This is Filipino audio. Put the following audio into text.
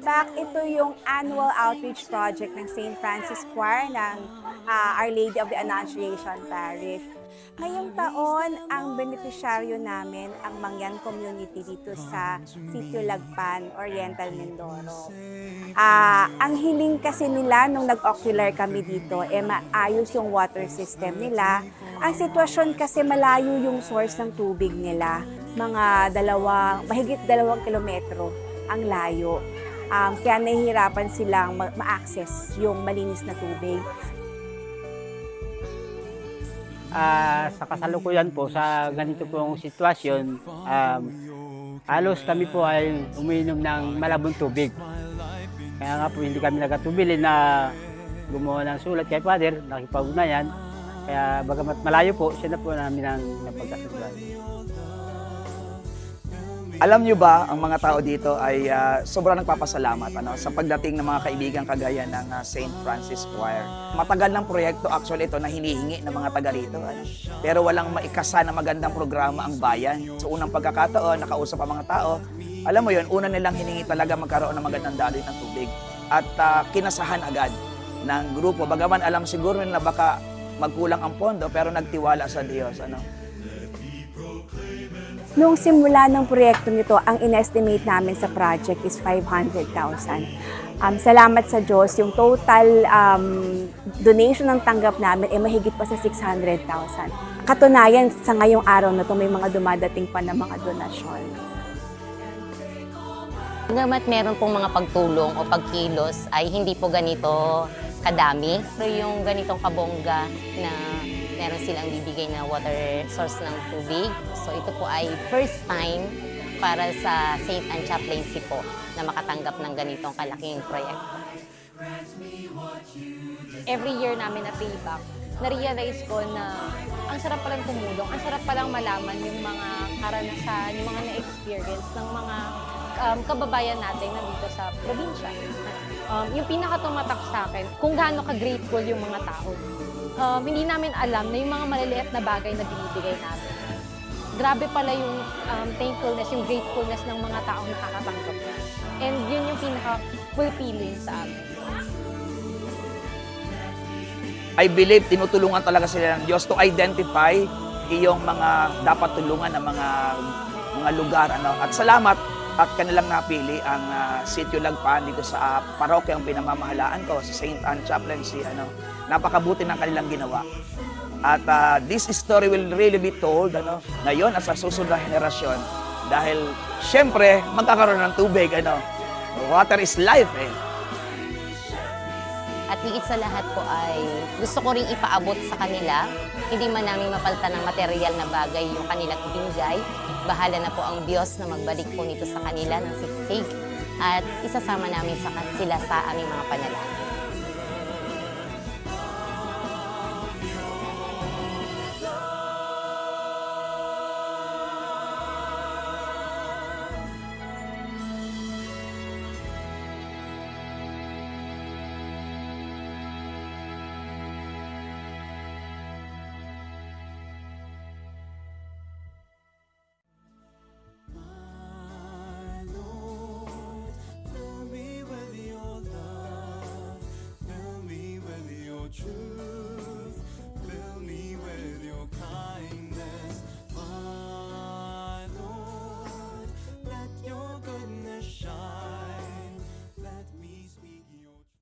fact, ito yung annual outreach project ng St. Francis Choir ng Our Lady of the Annunciation Parish. Ngayong taon, ang benepisyaryo namin ang Mangyan Community dito sa Sitio Lagpan, Oriental Mindoro. Ang hiling kasi nila nung nag-ocular kami dito, maayos yung water system nila. Ang sitwasyon kasi malayo yung source ng tubig nila. Mahigit 2 kilometro ang layo. Kaya nahihirapan silang ma-access yung malinis na tubig. Sa kasalukuyan po, sa ganito pong sitwasyon, halos kami po ay umiinom ng malabong tubig. Kaya nga po hindi kami nagkatubili na gumawa ng sulat kay Father, nakipag-ugnayan. Kaya bagamat malayo po, siya na po namin ang napagkasulat. Alam nyo ba, ang mga tao dito ay sobrang nagpapasalamat sa pagdating ng mga kaibigan kagaya ng St. Francis Choir. Matagal ng proyekto actually ito na hinihingi ng mga taga rito. Pero walang maikasa na magandang programa ang bayan. Sa unang pagkakataon, nakausap ang mga tao, alam mo yun, una nilang hiningi talaga magkaroon ng magandang daloy ng tubig. At kinasahan agad ng grupo. Bagaman alam siguro na baka magkulang ang pondo, pero nagtiwala sa Diyos. Nung simula ng proyekto nito, ang in-estimate namin sa project is 500,000. Salamat sa Diyos, yung total donation ng tanggap namin ay mahigit pa sa 600,000. Katunayan, sa ngayong araw na ito, may mga dumadating pa na mga donasyon. Bagamat meron pong mga pagtulong o pagkilos ay hindi po ganito kadami. Pero yung ganitong kabongga na meron silang bibigay na water source ng tubig. So ito po ay first time para sa St. Anne Chaplaincy po na makatanggap ng ganitong kalaking proyekto. Every year namin na payback, na-realize ko na ang sarap palang tumulong, ang sarap palang malaman yung mga karanasan, yung mga na-experience ng mga kababayan natin nandito sa probinsya. Yung pinakatumatak sa akin, kung gaano ka-grateful yung mga tao. Hindi namin alam na yung mga maliliit na bagay na binibigay natin. Grabe pala yung thankfulness, yung gratefulness ng mga taong nakakatanggap. And yun yung pinaka-fulfilling sa amin. I believe tinutulungan talaga sila ng Diyos to identify iyong mga dapat tulungan ng mga lugar. At salamat at kanilang napili ang Sitio Lagpan dito sa parokyang pinamamahalaan ko, sa St. Anne Chaplaincy. Napakabuti ng kanilang ginawa. At this story will really be told ngayon at sa susunod na henerasyon. Dahil syempre, magkakaroon ng tubig. Water is life At higit sa lahat po ay gusto ko ring ipaabot sa kanila. Hindi man namin mapalitan ng material na bagay yung kanilang ibinigay. Bahala na po ang Diyos na magbalik po nito sa kanila ng siksik. At isasama namin sila sa aming mga panalangin.